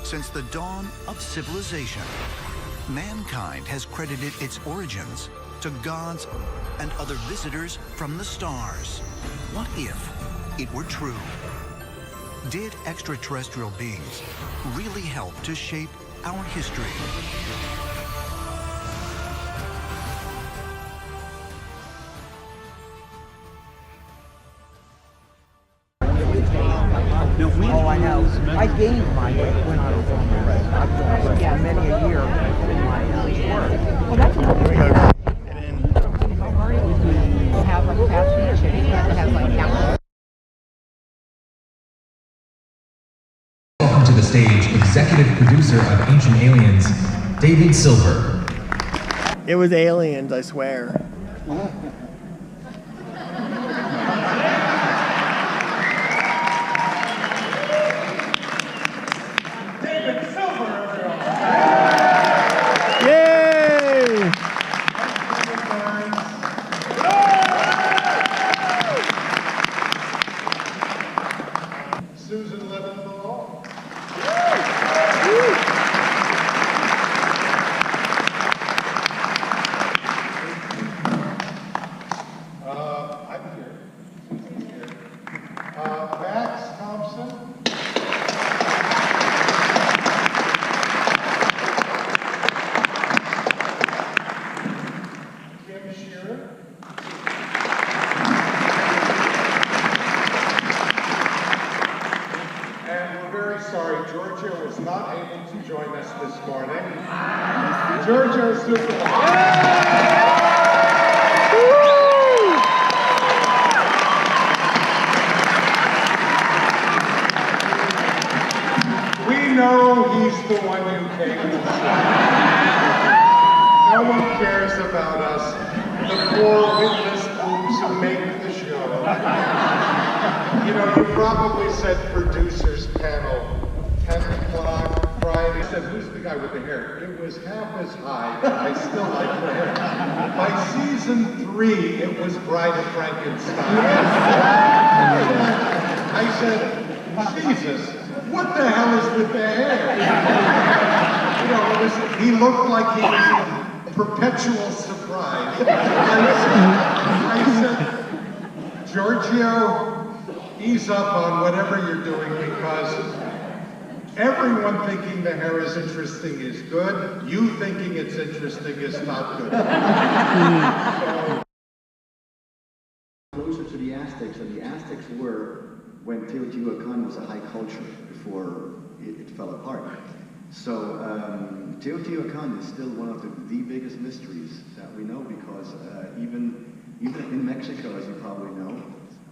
Since the dawn of civilization, mankind has credited its origins to gods and other visitors from the stars. What if it were true? Did extraterrestrial beings really help to shape our history? Oh, I know. I gained my weight when I was on the rest. I've done for many a year in my work. Well, that's another thing. Have like fast food chicken that has like calories. Welcome to the stage, executive producer of Ancient Aliens, David Silver. It was aliens, I swear. No one cares about us, the poor witless boobs who make the show. You know, you probably said producers panel, 10 o'clock Friday. I said, who's the guy with the hair? It was half as high, but I still like the hair. By season 3, it was Bride of Frankenstein. I said, Jesus, what the hell is with the hair? You know, he looked like he was in perpetual surprise. I said, Giorgio, ease up on whatever you're doing, because everyone thinking the hair is interesting is good. You thinking it's interesting is not good. Closer to the Aztecs, and the Aztecs were when Teotihuacan was a high culture before it fell apart. So Teotihuacan is still one of the biggest mysteries that we know, because even in Mexico, as you probably know,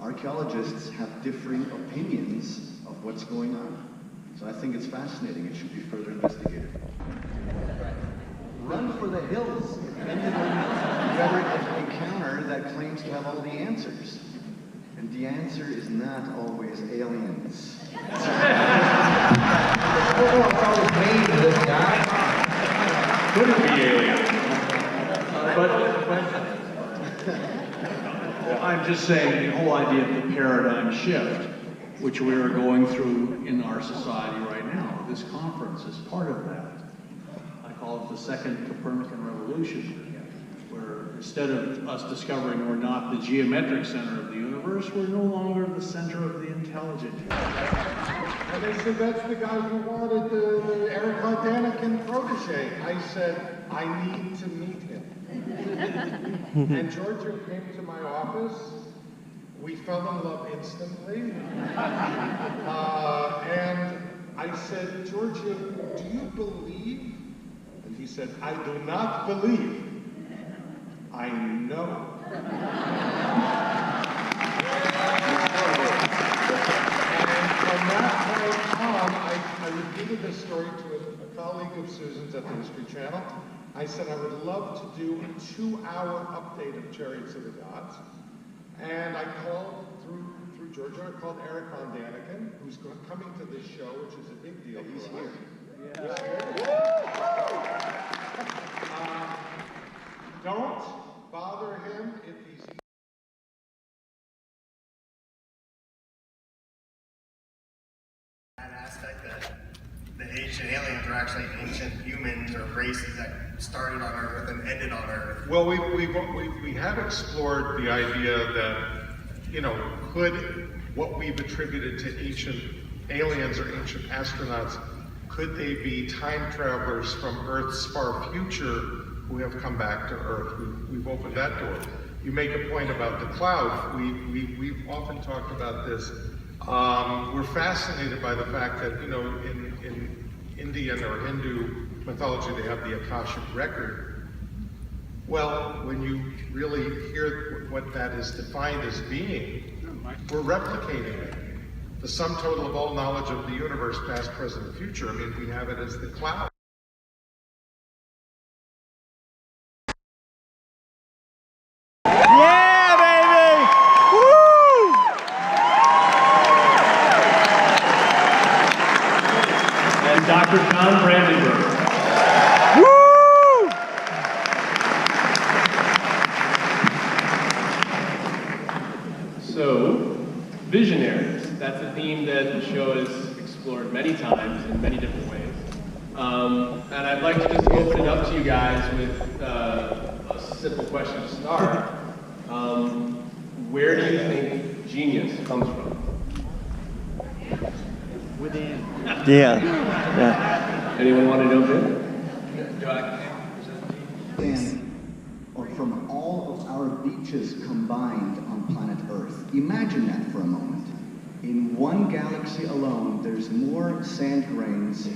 archaeologists have differing opinions of what's going on. So I think it's fascinating. It should be further investigated. Run for the hills. And you ever encounter that claims to have all the answers. And the answer is not always aliens. It's always made this guy. Could it be aliens? But I'm just saying, the whole idea of the paradigm shift, which we are going through in our society right now, this conference is part of that. I call it the second Copernican revolution, where instead of us discovering we're not the geometric center of the universe, we're no longer the center of the intelligent universe. And they said, that's the guy who wanted the Aliencon protege. I said, I need to meet him. And Giorgio came to my office. We fell in love instantly. And I said, Giorgio, do you believe? And he said, I do not believe. I know. And from that point on, I repeated this story to a colleague of Susan's at the History Channel. I said I would love to do a 2-hour update of Chariots of the Gods. And I called through Giorgio, I called Aliencon, who's coming to this show, which is a big deal. He's here. Don't bother him if he's... That aspect that the ancient ancient aliens are actually ancient humans or races that started on Earth and ended on Earth. Well, we have explored the idea that, you know, could what we've attributed to ancient aliens or ancient astronauts, could they be time travelers from Earth's far future who have come back to Earth? We've opened that door. You make a point about the cloud. We've often talked about this. We're fascinated by the fact that, you know, in Indian or Hindu mythology, they have the Akashic record. Well, when you really hear what that is defined as being, we're replicating it. The sum total of all knowledge of the universe, past, present, and future. I mean, we have it as the cloud. Yeah, baby! Woo! And Dr. John Brandenburg. Woo! So, visionaries. That's a theme that the show has explored many times in many different ways. And I'd like to just open it up to you guys with a simple question to start. Where do you think genius comes from? Within. Yeah. Anyone want to jump in? Or from all of our beaches combined on planet Earth. Imagine that for a moment. In one galaxy alone, there's more sand grains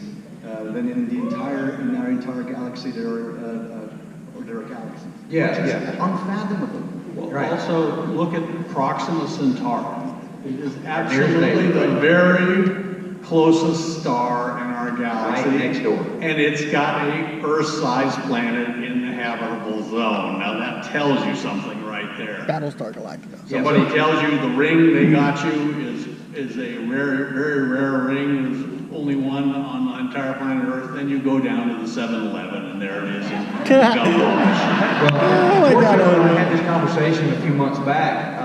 than in our entire galaxy there are galaxies. Yeah. Unfathomable. Well, also, look at Proxima Centauri. It is absolutely the very closest star in our galaxy. Right next door. And it's got a Earth-sized planet in the habitable zone. Now that tells you something right there. Battlestar Galactica. Somebody tells you the ring they got you is a rare, very rare ring. There's only one on the entire planet Earth. Then you go down to the 7-Eleven and there it is. I had this conversation a few months back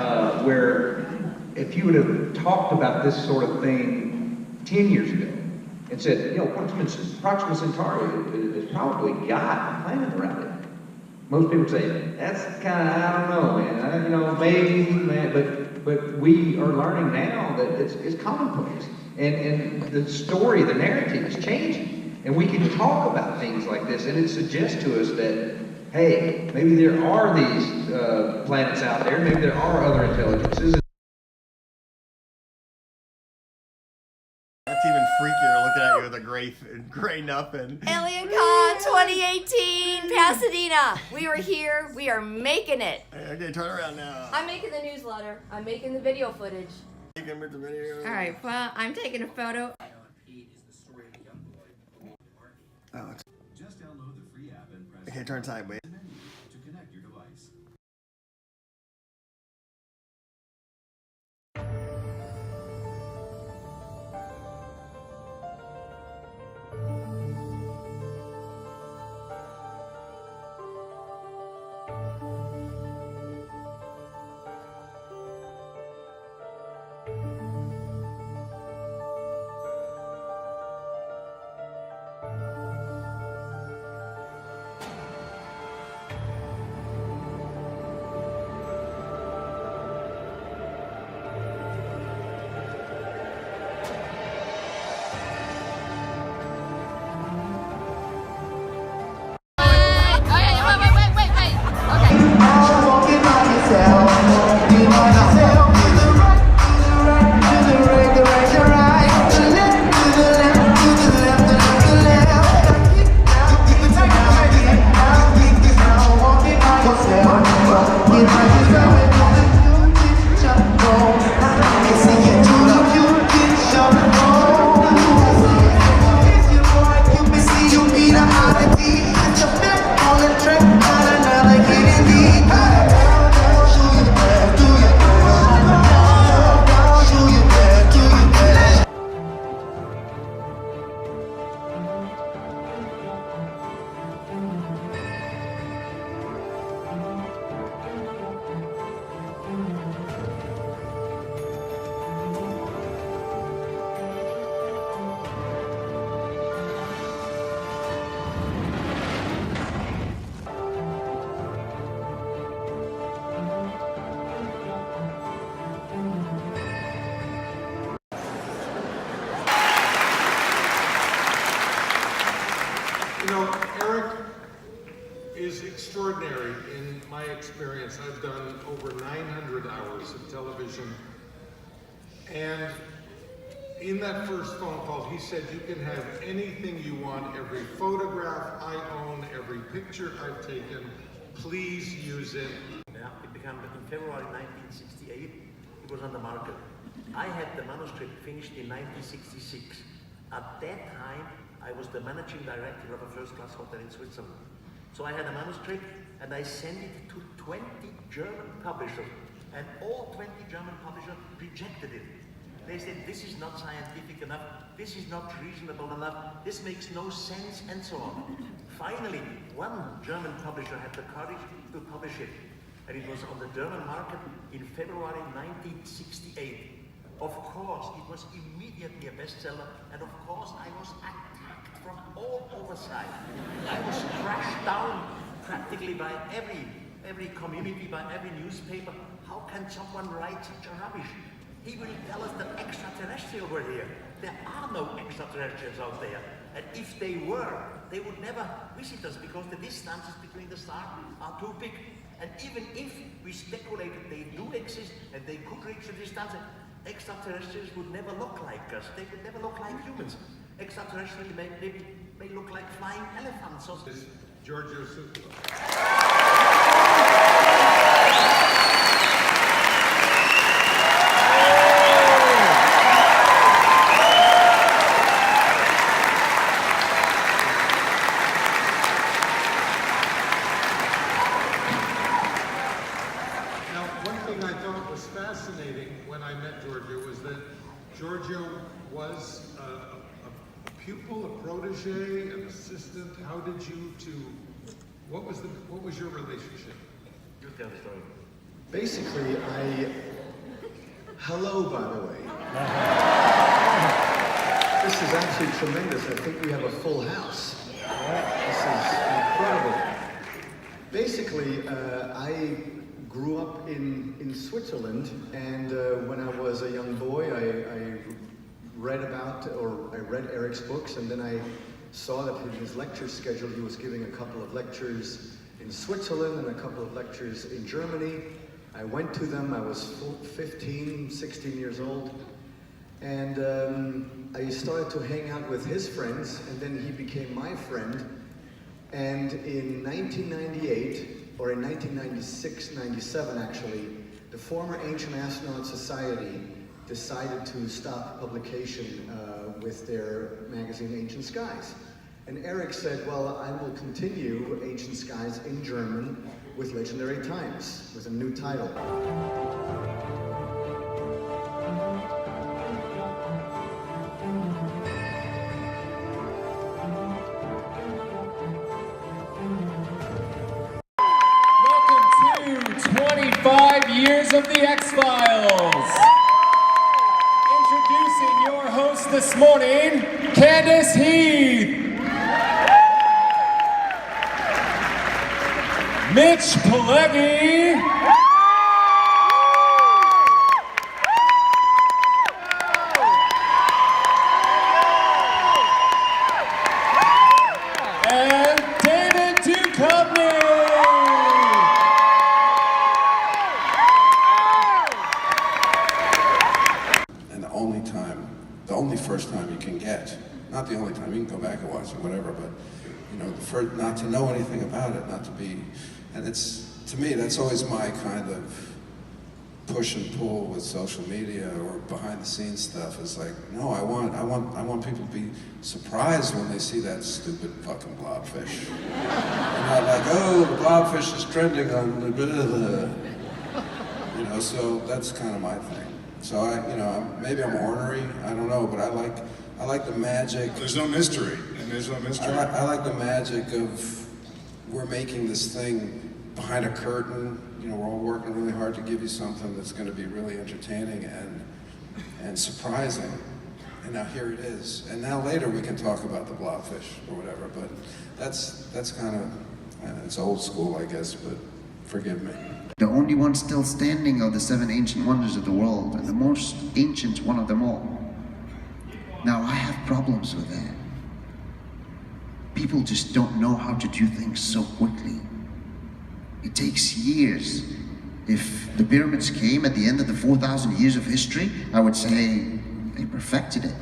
where if you would have talked about this sort of thing 10 years ago and said, you know, Proxima Centauri has probably got a planet around it. Most people say, that's kind of, I don't know, man. You know, maybe, man, but we are learning now that it's commonplace. And the story, the narrative is changing. And we can talk about things like this, and it suggests to us that, hey, maybe there are these planets out there, maybe there are other intelligences. That's even freakier looking at you with a gray nothing. Aliencon 2018, Pasadena. We were here. We are making it. Okay, turn around now. I'm making the newsletter. I'm making the video footage. You can make the video. All right, well, I'm taking a photo. Oh, Just download the free app and press okay, turn sideways. to connect your device. Okay. experience. I've done over 900 hours of television. And in that first phone call, he said, you can have anything you want, every photograph I own, every picture I've taken, please use it. Yeah, it began in February 1968. It was on the market. I had the manuscript finished in 1966. At that time, I was the managing director of a first-class hotel in Switzerland. So I had a manuscript, and I sent it to 20 German publishers, and all 20 German publishers rejected it. They said, this is not scientific enough, this is not reasonable enough, this makes no sense, and so on. Finally, one German publisher had the courage to publish it, and it was on the German market in February 1968. Of course, it was immediately a bestseller, and of course, I was attacked from all over sides. I was crashed down practically by every community, by every newspaper. How can someone write such a rubbish? He will tell us that extraterrestrials were here. There are no extraterrestrials out there. And if they were, they would never visit us because the distances between the stars are too big. And even if we speculated they do exist and they could reach the distance, extraterrestrials would never look like us. They would never look like humans. Extraterrestrials may look like flying elephants. Or Giorgio Supolo. Giorgio was a pupil, a protege, an assistant. How did you two? What was your relationship? You tell the story. Basically, hello, by the way. This is actually tremendous. I think we have a full house. This is incredible. Basically, I grew up in Switzerland, and when I was a young boy, I read Eric's books, and then I saw that in his lecture schedule he was giving a couple of lectures in Switzerland and a couple of lectures in Germany. I went to them. I was 15, 16 years old, and I started to hang out with his friends, and then he became my friend. And in 1998, or in 1996, 97 actually, the former Ancient Astronaut Society decided to stop publication with their magazine Ancient Skies. And Eric said, well, I will continue Ancient Skies in German with Legendary Times, with a new title. Welcome to 25 years of the X-Files. Introducing your host this morning, Candace Heath. Mitch Pileggi. And David Duchovny. And the only first time you can get, not the only time, you can go back and watch it, whatever, but you know, not to know anything about it, not to be, and it's, to me, that's always my kind of push and pull with social media or behind the scenes stuff. Is like, no, I want people to be surprised when they see that stupid fucking blobfish. And not like, oh, the blobfish is trending on the blah, blah. You know, so that's kind of my thing. So maybe I'm ornery, I don't know, but I like the magic. There's no mystery, and there's no mystery. I like the magic of, we're making this thing behind a curtain. You know, we're all working really hard to give you something that's going to be really entertaining and surprising. And now here it is. And now later we can talk about the blobfish or whatever, but that's kind of, it's old school, I guess, but forgive me. The only one still standing are the 7 ancient wonders of the world, and the most ancient one of them all. Now, I have problems with that. People just don't know how to do things so quickly. It takes years. If the pyramids came at the end of the 4,000 years of history, I would say they perfected it.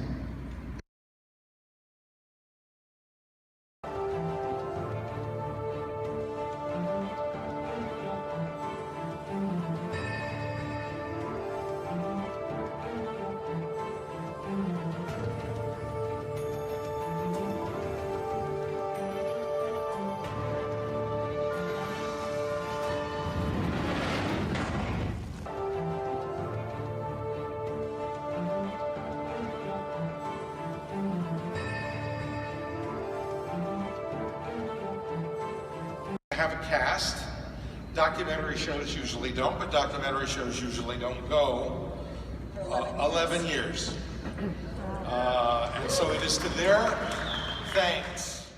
Have a cast. Documentary shows usually don't, but documentary shows usually don't go 11 years. And so it is to their thanks.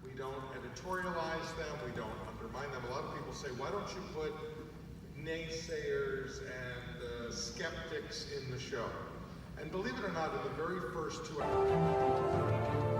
We don't editorialize them, we don't undermine them. A lot of people say, why don't you put naysayers and skeptics in the show? And believe it or not, in the very first 2 hours,